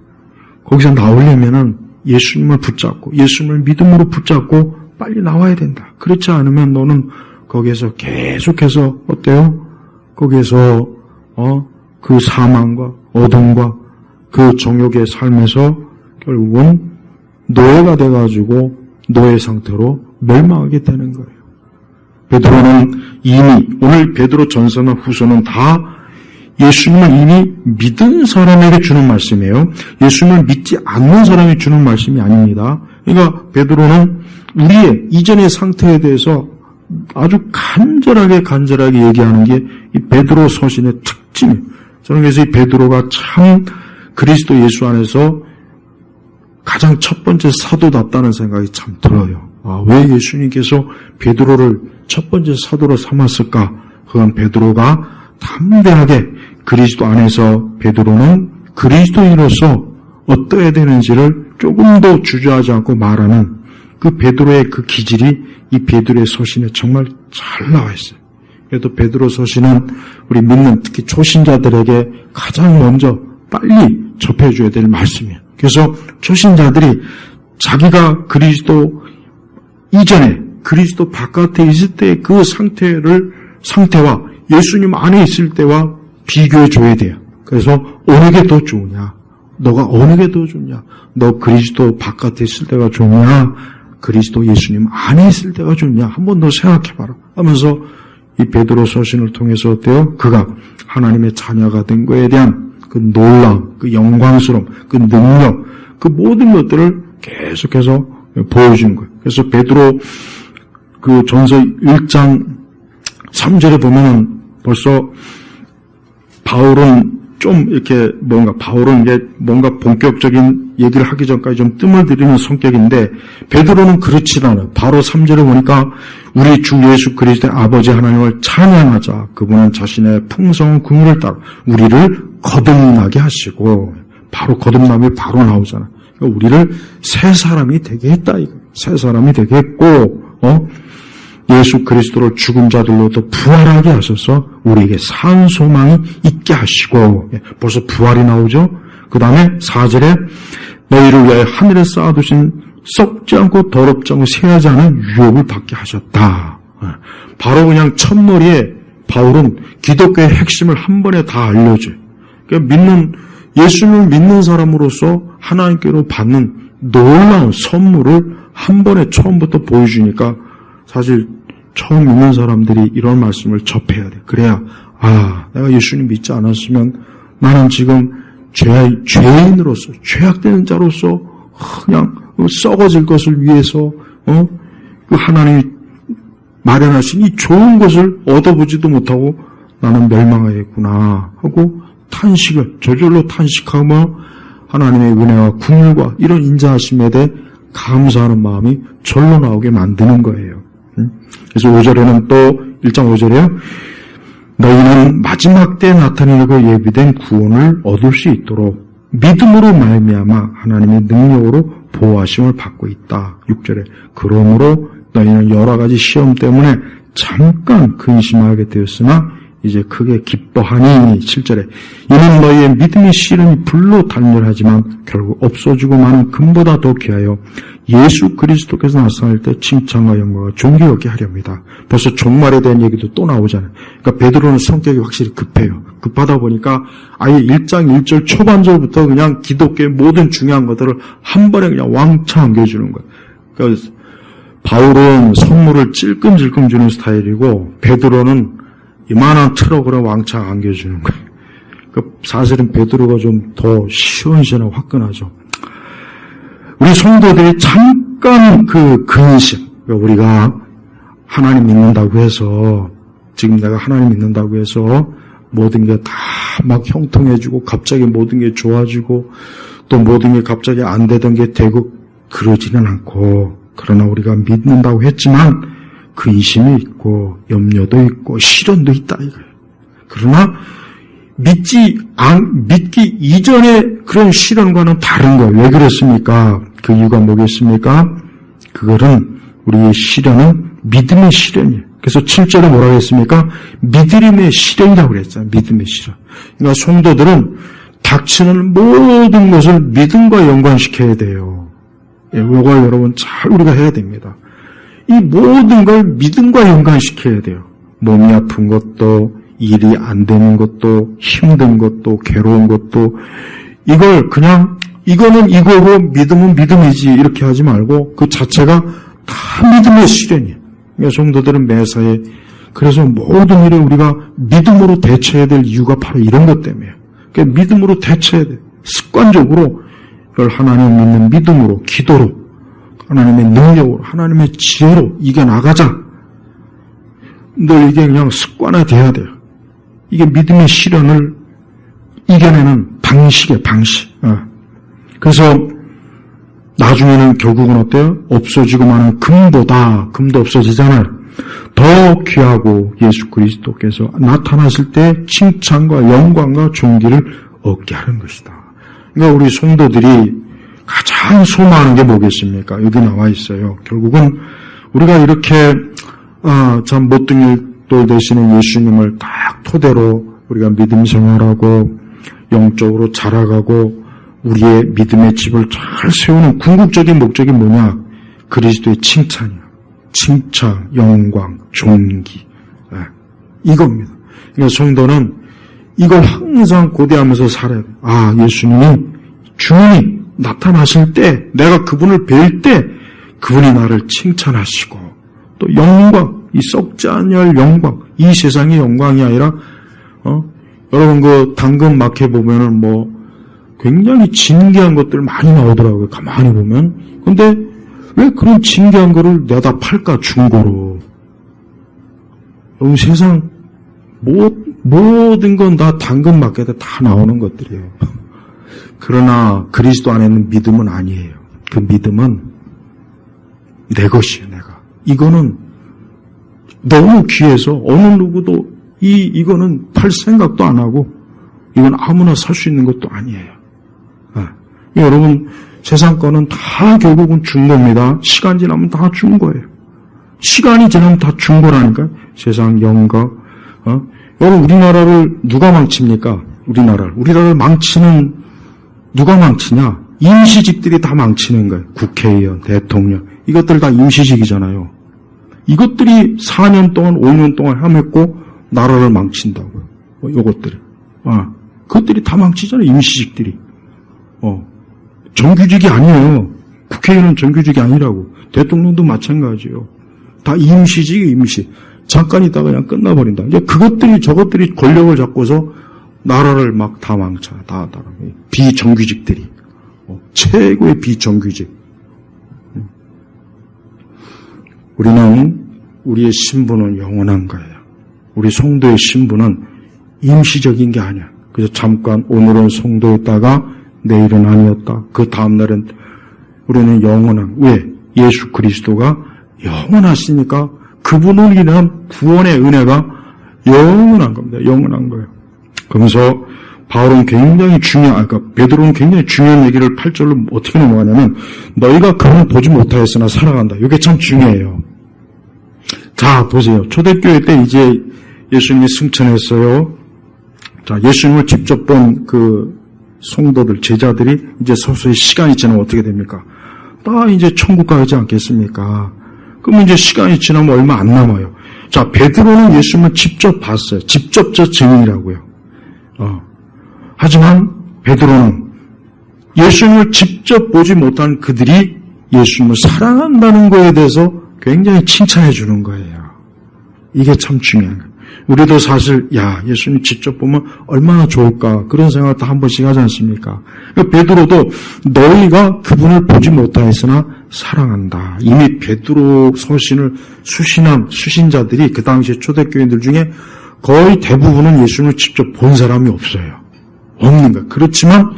거기서 나오려면은 예수님을 붙잡고 예수님을 믿음으로 붙잡고 빨리 나와야 된다. 그렇지 않으면 너는 거기에서 계속해서 어때요? 거기에서 그 사망과 어둠과 그 정욕의 삶에서 결국은 노예가 돼가지고 노예 상태로 멸망하게 되는 거예요. 베드로는 이미 오늘 베드로 전서나 후서는 다 예수님을 이미 믿은 사람에게 주는 말씀이에요. 예수님을 믿지 않는 사람이 주는 말씀이 아닙니다. 그러니까 베드로는 우리의 이전의 상태에 대해서 아주 간절하게 얘기하는 게 이 베드로 서신의 특징이에요. 저는 그래서 이 베드로가 참 그리스도 예수 안에서 가장 첫 번째 사도답다는 생각이 참 들어요. 왜 예수님께서 베드로를 첫 번째 사도로 삼았을까? 그건 베드로가 담대하게 그리스도 안에서 베드로는 그리스도인으로서 어떠해야 되는지를 조금도 주저하지 않고 말하는 그 베드로의 그 기질이 이 베드로의 서신에 정말 잘 나와 있어요. 그래도 베드로 서신은 우리 믿는 특히 초신자들에게 가장 먼저 빨리 접해줘야 될 말씀이에요. 그래서 초신자들이 자기가 그리스도 이전에 그리스도 바깥에 있을 때 그 상태와 예수님 안에 있을 때와 비교해 줘야 돼요. 그래서 어느 게 더 좋으냐? 너가 어느 게 더 좋냐? 너 그리스도 바깥에 있을 때가 좋냐? 그리스도 예수님 안에 있을 때가 좋냐? 한번 더 생각해봐라 하면서 이 베드로 서신을 통해서 어때요? 그가 하나님의 자녀가 된 거에 대한 그 놀라움, 그 영광스러움, 그 능력, 그 모든 것들을 계속해서 보여주는 거예요. 그래서 베드로 그 전서 1장 3절에 보면은 벌써 바울은 이게 뭔가 본격적인 얘기를 하기 전까지 좀 뜸을 들이는 성격인데 베드로는 그렇지 않아요. 바로 3절에 보니까 우리 주 예수 그리스도의 아버지 하나님을 찬양하자. 그분은 자신의 풍성한 긍휼을 따라 우리를 거듭나게 하시고, 바로 거듭남이 바로 나오잖아요. 그러니까 우리를 새 사람이 되게 했다. 새 사람이 되게 했고, 예수 그리스도를 죽은 자들로부터 부활하게 하셔서 우리에게 산 소망이 있게 하시고, 벌써 부활이 나오죠. 그 다음에 4절에 너희를 위하여 하늘에 쌓아두신 썩지 않고 더럽지 않고 새하지 않은 유업을 받게 하셨다. 바로 그냥 첫머리에 바울은 기독교의 핵심을 한 번에 다 알려줘요. 그러니까 예수님을 믿는 사람으로서 하나님께로 받는 놀라운 선물을 한 번에 처음부터 보여주니까 사실 처음 믿는 사람들이 이런 말씀을 접해야 돼. 그래야 내가 예수님 믿지 않았으면 나는 지금 죄인으로서 죄악되는 자로서 그냥 썩어질 것을 위해서 그 하나님이 마련하신 이 좋은 것을 얻어보지도 못하고 나는 멸망하겠구나 하고 저절로 탄식하며 하나님의 은혜와 긍휼과 이런 인자하심에 대해 감사하는 마음이 절로 나오게 만드는 거예요. 그래서 5절에는 또 1장 5절에요. 너희는 마지막 때에 나타내고 예비된 구원을 얻을 수 있도록 믿음으로 말미암아 하나님의 능력으로 보호하심을 받고 있다. 6절에 그러므로 너희는 여러 가지 시험 때문에 잠깐 근심하게 되었으나 이제 크게 기뻐하니. 7절에 이는 너희의 믿음이 실은 불로 단렬하지만 결국 없어지고 마는 금보다 더 귀하여 예수 그리스도께서 나타날 때 칭찬과 영광과 존귀 얻게 하렵니다. 벌써 종말에 대한 얘기도 또 나오잖아요. 그러니까 베드로는 성격이 확실히 급해요. 급하다 보니까 아예 1장 1절 초반절부터 그냥 기독교의 모든 중요한 것들을 한 번에 그냥 왕창 안겨주는 거예요. 그러니까 바울은 선물을 찔끔찔끔 주는 스타일이고 베드로는 이만한 트럭으로 왕창 안겨주는 거예요. 그러니까 사실은 베드로가 좀 더 시원시원하고 화끈하죠. 우리 성도들이 잠깐 그 근심, 그러니까 우리가 하나님 믿는다고 해서, 지금 내가 하나님 믿는다고 해서 모든 게 다 막 형통해지고 갑자기 모든 게 좋아지고 또 모든 게 갑자기 안 되던 게 되고 그러지는 않고, 그러나 우리가 믿는다고 했지만 근심이 있고 염려도 있고 시련도 있다 이거예요. 그러나 믿기 이전의 그런 시련과는 다른 거예요. 왜 그렇습니까? 그 이유가 뭐겠습니까? 그거는 우리의 시련은 믿음의 시련이에요. 그래서 7절에 뭐라고 했습니까? 믿음의 시련이라고 그랬잖아요. 믿음의 시련. 그러니까 성도들은 닥치는 모든 것을 믿음과 연관시켜야 돼요. 이걸 여러분 잘 우리가 해야 됩니다. 이 모든 걸 믿음과 연관시켜야 돼요. 몸이 아픈 것도, 일이 안 되는 것도, 힘든 것도, 괴로운 것도, 이걸 그냥 이거는 이거고 믿음은 믿음이지 이렇게 하지 말고 그 자체가 다 믿음의 시련이에요. 그러니까 성도들은 매사에 그래서 모든 일에 우리가 믿음으로 대처해야 될 이유가 바로 이런 것 때문이에요. 그러니까 믿음으로 대처해야 돼요. 습관적으로 이걸 하나님 믿는 믿음으로, 기도로, 하나님의 능력으로, 하나님의 지혜로 이겨나가자. 늘 이게 그냥 습관화돼야 돼요. 이게 믿음의 시련을 이겨내는 방식이에요, 방식. 그래서 나중에는 결국은 어때요? 없어지고 마는 금도 없어지잖아요. 더 귀하고 예수 그리스도께서 나타나실 때 칭찬과 영광과 존귀를 얻게 하는 것이다. 그러니까 우리 성도들이 가장 소망하는 게 뭐겠습니까? 여기 나와 있어요. 결국은 우리가 이렇게 참 모퉁이돌 되시는 예수님을 딱 토대로 우리가 믿음 생활하고 영적으로 자라가고 우리의 믿음의 집을 잘 세우는 궁극적인 목적이 뭐냐? 그리스도의 칭찬이야. 칭찬, 영광, 존귀. 이겁니다. 그러니까 성도는 이걸 항상 고대하면서 살아야 돼. 아, 주님이 나타나실 때, 내가 그분을 뵐 때, 그분이 나를 칭찬하시고, 또 영광, 이 썩지 않을 영광, 이 세상의 영광이 아니라, 여러분 그 당근 마켓 보면은 굉장히 진귀한 것들 많이 나오더라고요. 가만히 보면. 근데 왜 그런 진귀한 거를 내다 팔까, 중고로. 여러분 세상 모든 건 다 당근 마켓에 다 나오는 것들이에요. 그러나 그리스도 안에는 믿음은 아니에요. 그 믿음은 내 것이에요, 내가. 이거는 너무 귀해서 어느 누구도 이거는 팔 생각도 안 하고 이건 아무나 살 수 있는 것도 아니에요. 여러분 세상 거는 다 결국은 중고입니다. 시간 지나면 다 중고예요. 시간이 지나면 다 중고라니까요. 세상 영과 여러분 우리나라를 누가 망칩니까? 우리나라를 망치는 누가 망치냐? 임시직들이 다 망치는 거예요. 국회의원, 대통령 이것들 다 임시직이잖아요. 이것들이 4년 동안 5년 동안 헤맸고 나라를 망친다고요. 이것들이 그것들이 다 망치잖아요. 임시직들이. 정규직이 아니에요. 국회의원은 정규직이 아니라고. 대통령도 마찬가지예요. 다 임시. 잠깐 있다가 그냥 끝나버린다. 이제 저것들이 권력을 잡고서 나라를 막 다 망쳐. 다. 비정규직들이. 최고의 비정규직. 우리의 신분은 영원한 거예요. 우리 성도의 신분은 임시적인 게 아니야. 그래서 잠깐 오늘은 성도였다가 내일은 아니었다. 그 다음날은 우리는 영원한. 왜? 예수 그리스도가 영원하시니까 그분을 인한 구원의 은혜가 영원한 겁니다. 영원한 거예요. 그러면서 바울은 굉장히 베드로는 굉장히 중요한 얘기를 8절로 어떻게 넘어가냐면 너희가 그분을 보지 못하였으나 살아간다. 이게 참 중요해요. 자, 보세요. 초대교회 때 이제 예수님이 승천했어요. 자, 예수님을 직접 본 그 성도들, 제자들이 이제 서서히 시간이 지나면 어떻게 됩니까? 다 이제 천국 가지 않겠습니까? 그러면 이제 시간이 지나면 얼마 안 남아요. 자, 베드로는 예수님을 직접 봤어요. 직접적 증인이라고요. 하지만 베드로는 예수님을 직접 보지 못한 그들이 예수님을 사랑한다는 것에 대해서 굉장히 칭찬해 주는 거예요. 이게 참 중요한 거예요. 우리도 사실 예수님 직접 보면 얼마나 좋을까 그런 생각을 다 한 번씩 하지 않습니까? 그러니까 베드로도 너희가 그분을 보지 못하였으나 사랑한다. 이미 베드로 서신을 수신 자들이 그 당시에 초대교인들 중에 거의 대부분은 예수님을 직접 본 사람이 없어요. 없는 거예요. 그렇지만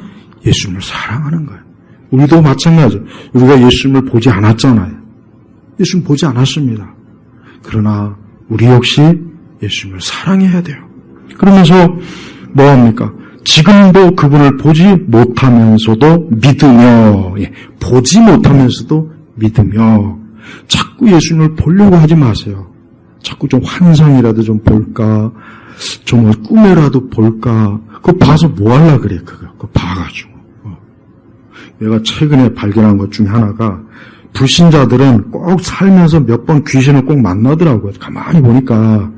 예수님을 사랑하는 거예요. 우리도 마찬가지예요. 우리가 예수님을 보지 않았잖아요. 예수님 보지 않았습니다. 그러나 우리 역시 예수님을 사랑해야 돼요. 그러면서 뭐합니까? 지금도 그분을 보지 못하면서도 믿으며, 보지 못하면서도 믿으며, 자꾸 예수님을 보려고 하지 마세요. 자꾸 좀 환상이라도 좀 볼까, 좀 꿈에라도 볼까, 그거 봐서 뭐 하려고 그래, 그거 봐가지고. 내가 최근에 발견한 것 중에 하나가, 불신자들은 꼭 살면서 몇 번 귀신을 꼭 만나더라고요. 가만히 보니까,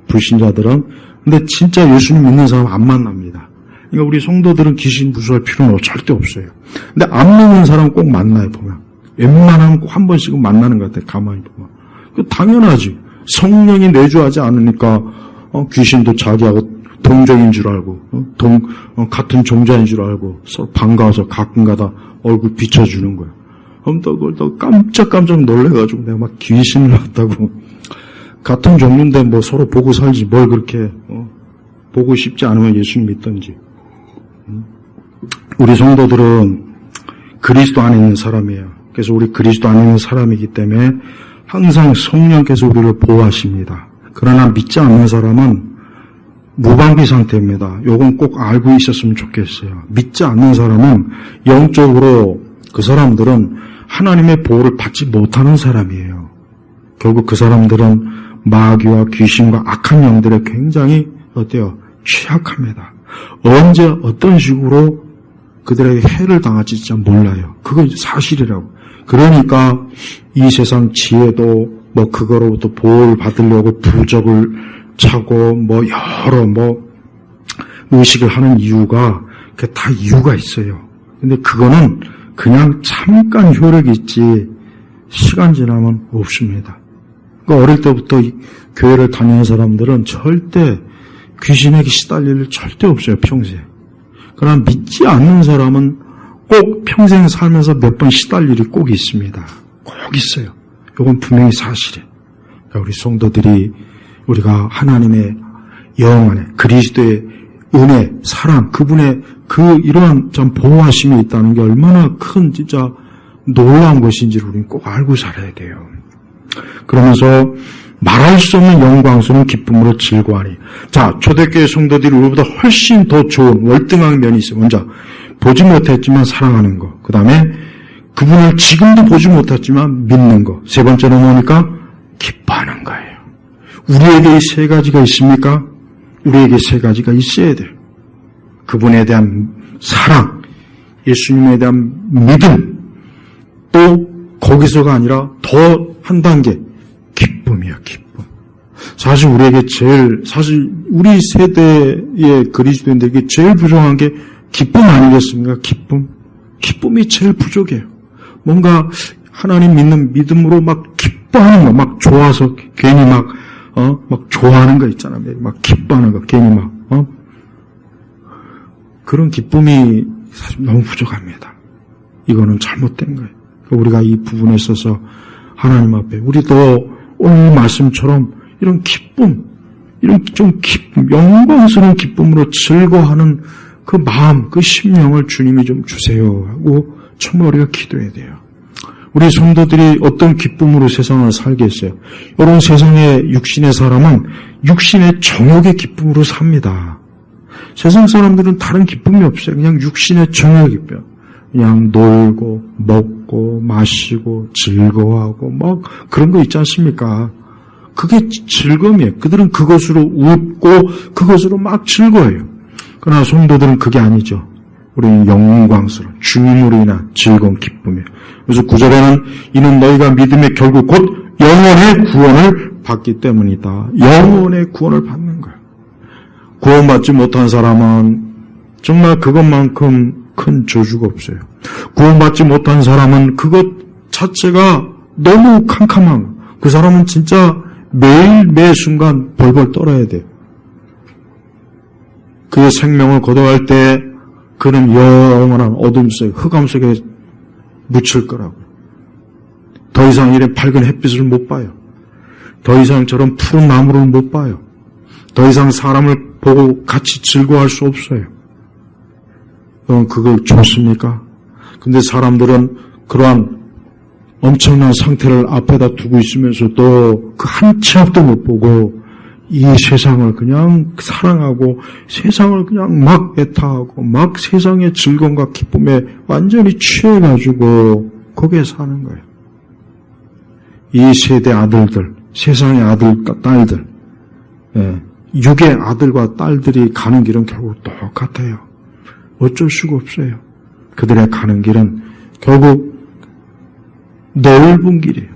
불신자들은. 근데 진짜 예수님 믿는 사람 안 만납니다. 그러니까 우리 성도들은 귀신 무서워할 필요는 절대 없어요. 근데 안 믿는 사람은 꼭 만나요, 보면. 웬만하면 꼭 한 번씩은 만나는 것 같아요, 가만히 보면. 그 당연하지. 성령이 내주하지 않으니까, 귀신도 자기하고 동정인 줄 알고, 같은 종자인 줄 알고, 서로 반가워서 가끔가다 얼굴 비춰주는 거예요. 그걸 또 깜짝 놀래가지고 내가 막 귀신을 봤다고. 같은 종류인데 뭐 서로 보고 살지 뭘 그렇게, 보고 싶지 않으면 예수님 믿던지. 우리 성도들은 그리스도 안에 있는 사람이에요. 그래서 우리 그리스도 안에 있는 사람이기 때문에 항상 성령께서 우리를 보호하십니다. 그러나 믿지 않는 사람은 무방비 상태입니다. 요건 꼭 알고 있었으면 좋겠어요. 믿지 않는 사람은 영적으로 그 사람들은 하나님의 보호를 받지 못하는 사람이에요. 결국 그 사람들은 마귀와 귀신과 악한 영들에 굉장히 취약합니다. 언제 어떤 식으로 그들에게 해를 당할지 진짜 몰라요. 그건 사실이라고. 그러니까 이 세상 지혜도 뭐 그거로부터 보호를 받으려고 부적을 차고 뭐 여러 뭐 의식을 하는 이유가 다 이유가 있어요. 근데 그거는 그냥 잠깐 효력이 있지 시간 지나면 없습니다. 그러니까 어릴 때부터 이 교회를 다니는 사람들은 절대 귀신에게 시달릴 일 절대 없어요. 평생. 그러나 믿지 않는 사람은 꼭 평생 살면서 몇 번 시달릴 일이 꼭 있습니다. 꼭 있어요. 이건 분명히 사실이에요. 그러니까 우리 성도들이 우리가 하나님의 영 안에 그리스도의 은혜, 사랑, 그분의 그 이러한 참 보호하심이 있다는 게 얼마나 큰 진짜 놀라운 것인지를 우리는 꼭 알고 살아야 돼요. 그러면서 말할 수 없는 영광스러운 기쁨으로 즐거워하니. 자, 초대교회 성도들이 우리보다 훨씬 더 좋은 월등한 면이 있어요. 먼저 보지 못했지만 사랑하는 거. 그 다음에 그분을 지금도 보지 못했지만 믿는 거. 세 번째는 뭡니까? 기뻐하는 거예요. 우리에게 이 세 가지가 있습니까? 우리에게 세 가지가 있어야 돼요. 그분에 대한 사랑, 예수님에 대한 믿음, 또 거기서가 아니라 더 한 단계 기쁨이야, 기쁨. 사실 우리에게 사실 우리 세대의 그리스도인들에게 제일 부족한 게 기쁨 아니겠습니까? 기쁨. 기쁨이 제일 부족해요. 뭔가 하나님 믿는 믿음으로 막 기뻐하는 거, 막 좋아서 괜히 막 좋아하는 거 있잖아요. 막 기뻐하는 거, 괜히 그런 기쁨이 사실 너무 부족합니다. 이거는 잘못된 거예요. 우리가 이 부분에 있어서 하나님 앞에 우리도 오늘 말씀처럼 이런 기쁨, 이런 좀 기쁨, 영광스러운 기쁨으로 즐거워하는 그 마음, 그 심령을 주님이 좀 주세요 하고 정말 우리가 기도해야 돼요. 우리 성도들이 어떤 기쁨으로 세상을 살겠어요? 이런 세상의 육신의 사람은 육신의 정욕의 기쁨으로 삽니다. 세상 사람들은 다른 기쁨이 없어요. 그냥 육신의 정욕의 기쁨. 그냥 놀고 먹고 마시고 즐거워하고 뭐 그런 거 있지 않습니까? 그게 즐거움이에요. 그들은 그것으로 웃고 그것으로 막 즐거워해요. 그러나 성도들은 그게 아니죠. 우리는 영광스러운 주님으로 인한 즐거운 기쁨이에요. 그래서 9절에는 이는 너희가 믿음에 결국 곧 영원의 구원을 받기 때문이다. 영원의 구원을 받는 거예요. 구원받지 못한 사람은 정말 그것만큼 큰 저주가 없어요. 구원받지 못한 사람은 그것 자체가 너무 캄캄한 거예요. 그 사람은 진짜 매일 매 순간 벌벌 떨어야 돼요. 그의 생명을 거둬갈 때 그는 영원한 어둠 속에 흑암 속에 묻힐 거라고. 더 이상 이런 밝은 햇빛을 못 봐요. 더 이상 저런 푸른 나무를 못 봐요. 더 이상 사람을 보고 같이 즐거워할 수 없어요. 그걸 좋습니까? 근데 사람들은 그러한 엄청난 상태를 앞에다 두고 있으면서도 그 한 치 앞도 못 보고 이 세상을 그냥 사랑하고 세상을 그냥 막 애타하고 막 세상의 즐거움과 기쁨에 완전히 취해가지고 거기에 사는 거예요. 이 세대 아들들, 세상의 아들과 딸들, 육의 아들과 딸들이 가는 길은 결국 똑같아요. 어쩔 수가 없어요. 그들의 가는 길은 결국 넓은 길이에요.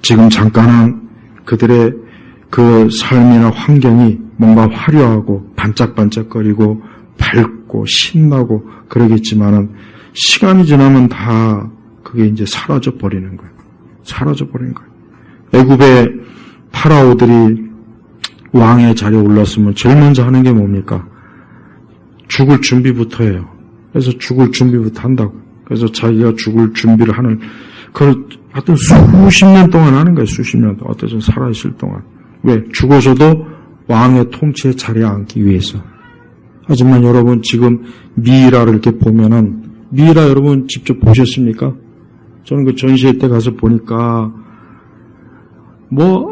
지금 잠깐은 그들의 그 삶이나 환경이 뭔가 화려하고 반짝반짝거리고 밝고 신나고 그러겠지만은 시간이 지나면 다 그게 이제 사라져 버리는 거예요. 사라져 버리는 거예요. 애굽의 파라오들이 왕의 자리에 올랐으면 제일 먼저 하는 게 뭡니까? 죽을 준비부터 해요. 그래서 죽을 준비부터 한다고. 그래서 자기가 죽을 준비를 하는, 그걸 하여튼 수십 년 동안 하는 거예요. 수십 년 동안. 어떤 살아있을 동안. 왜? 죽어서도 왕의 통치의 자리에 앉기 위해서. 하지만 여러분 지금 미이라를 이렇게 보면은, 미이라 여러분 직접 보셨습니까? 저는 그 전시회 때 가서 보니까,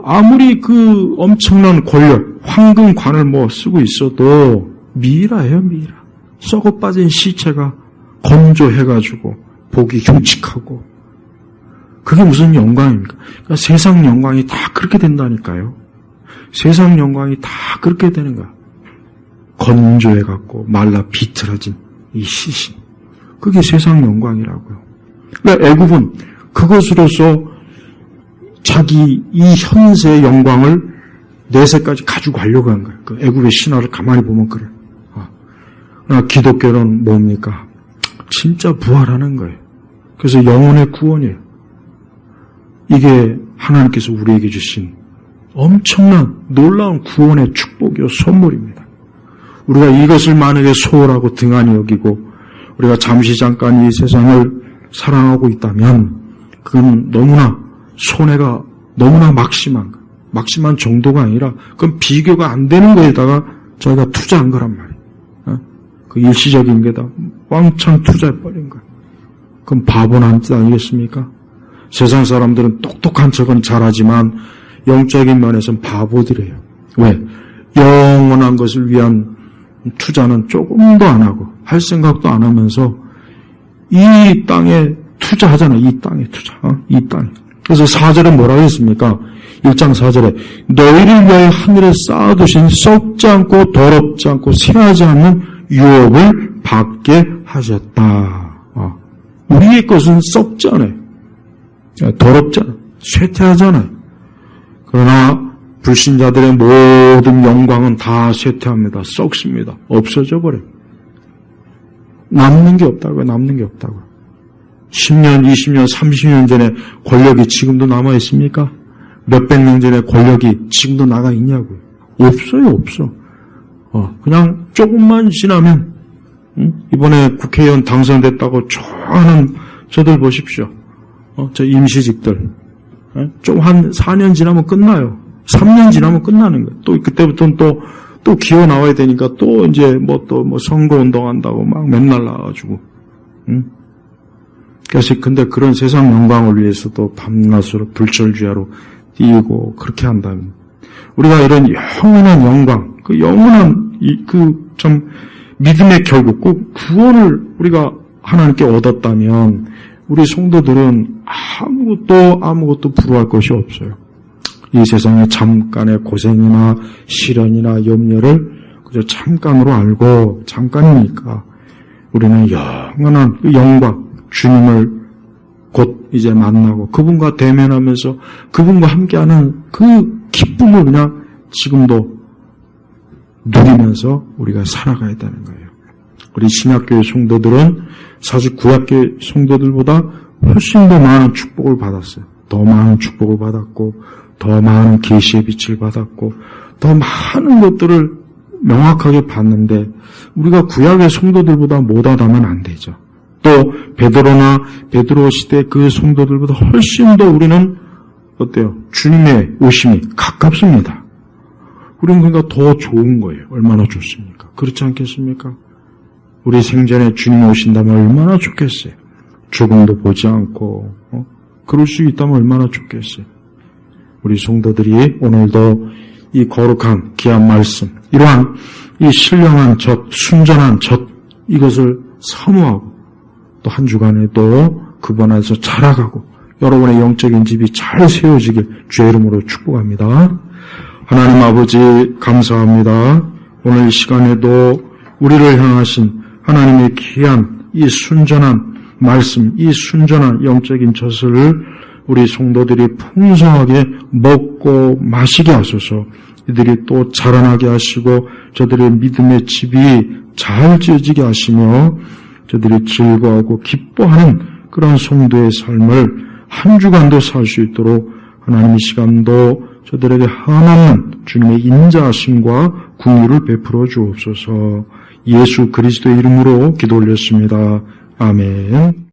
아무리 그 엄청난 권력, 황금관을 쓰고 있어도, 미이라예요, 미이라. 썩어 빠진 시체가 건조해가지고 보기 흉측하고 그게 무슨 영광입니까? 그러니까 세상 영광이 다 그렇게 된다니까요. 세상 영광이 다 그렇게 되는 거야. 건조해갖고 말라 비틀어진 이 시신. 그게 세상 영광이라고요. 그러니까 애굽은 그것으로서 자기 이 현세의 영광을 내세까지 가지고 가려고 한 거예요. 그 애굽의 신화를 가만히 보면 그래요. 그러나 기독교는 뭡니까? 진짜 부활하는 거예요. 그래서 영혼의 구원이에요. 이게 하나님께서 우리에게 주신 엄청난 놀라운 구원의 축복이요 선물입니다. 우리가 이것을 만약에 소홀하고 등한히 여기고 우리가 잠시 잠깐 이 세상을 사랑하고 있다면 그건 너무나 손해가 너무나 막심한 거예요. 막심한 정도가 아니라 그건 비교가 안 되는 거에다가 저희가 투자한 거란 말이에요. 그 일시적인 게다 왕창 투자해버린 거예요. 그럼 바보란 뜻 아니겠습니까? 세상 사람들은 똑똑한 척은 잘하지만 영적인 면에서는 바보들이에요. 왜? 영원한 것을 위한 투자는 조금도 안 하고 할 생각도 안 하면서 이 땅에 투자하잖아요. 이 땅에 투자. 이 땅에. 그래서 4절에 뭐라고 했습니까? 1장 4절에 너희를 위하여 하늘에 쌓아두신 썩지 않고 더럽지 않고 쇠하지 않는 유업을 받게 하셨다. 우리의 것은 썩지 않아요. 더럽지 않아요. 쇠퇴하잖아요. 그러나 불신자들의 모든 영광은 다 쇠퇴합니다. 썩습니다. 없어져 버려요. 남는 게 없다고요. 남는 게 없다고요. 10년, 20년, 30년 전에 권력이 지금도 남아 있습니까? 몇백 년 전에 권력이 지금도 나가 있냐고요. 없어요. 없어. 그냥 조금만 지나면 이번에 국회의원 당선됐다고 좋아하는 저들 보십시오. 저 임시직들. 좀 한 4년 지나면 끝나요. 3년 지나면 끝나는 거예요. 또 그때부터는 또 기어 나와야 되니까 또 이제 뭐 선거 운동한다고 막 맨날 나와가지고. 그래서 근데 그런 세상 영광을 위해서도 밤낮으로 불철주야로 뛰고 그렇게 한다면 우리가 이런 영원한 영광, 그 영원한 참 믿음의 결국 꼭 구원을 우리가 하나님께 얻었다면 우리 성도들은 아무것도 부러워할 것이 없어요. 이 세상의 잠깐의 고생이나 시련이나 염려를 그저 잠깐으로 알고 잠깐이니까 우리는 영원한 그 영광, 주님을 곧 이제 만나고 그분과 대면하면서 그분과 함께하는 그 기쁨을 그냥 지금도 누리면서 우리가 살아가야 되는 거예요. 우리 신약교회 성도들은 사실 구약교회 성도들보다 훨씬 더 많은 축복을 받았어요. 더 많은 축복을 받았고 더 많은 계시의 빛을 받았고 더 많은 것들을 명확하게 봤는데 우리가 구약의 성도들보다 못하다면 안 되죠. 또 베드로 시대 그 성도들보다 훨씬 더 우리는 어때요? 주님의 오심이 가깝습니다. 우리는 그러니까 더 좋은 거예요. 얼마나 좋습니까? 그렇지 않겠습니까? 우리 생전에 주님이 오신다면 얼마나 좋겠어요. 죽음도 보지 않고 그럴 수 있다면 얼마나 좋겠어요. 우리 성도들이 오늘도 이 거룩한 귀한 말씀, 이러한 이 신령한 젖, 순전한 젖 이것을 사모하고 또 한 주간에도 그분 안에서 자라가고 여러분의 영적인 집이 잘 세워지길 주의 이름으로 축복합니다. 하나님 아버지 감사합니다. 오늘 이 시간에도 우리를 향하신 하나님의 귀한 이 순전한 말씀, 이 순전한 영적인 젖을 우리 성도들이 풍성하게 먹고 마시게 하소서. 이들이 또 자라나게 하시고 저들의 믿음의 집이 잘 지어지게 하시며 저들이 즐거워하고 기뻐하는 그런 성도의 삶을 한 주간도 살 수 있도록 하나님 이 시간도 저들에게 한없는 주님의 인자하심과 긍휼을 베풀어 주옵소서. 예수 그리스도의 이름으로 기도 올렸습니다. 아멘.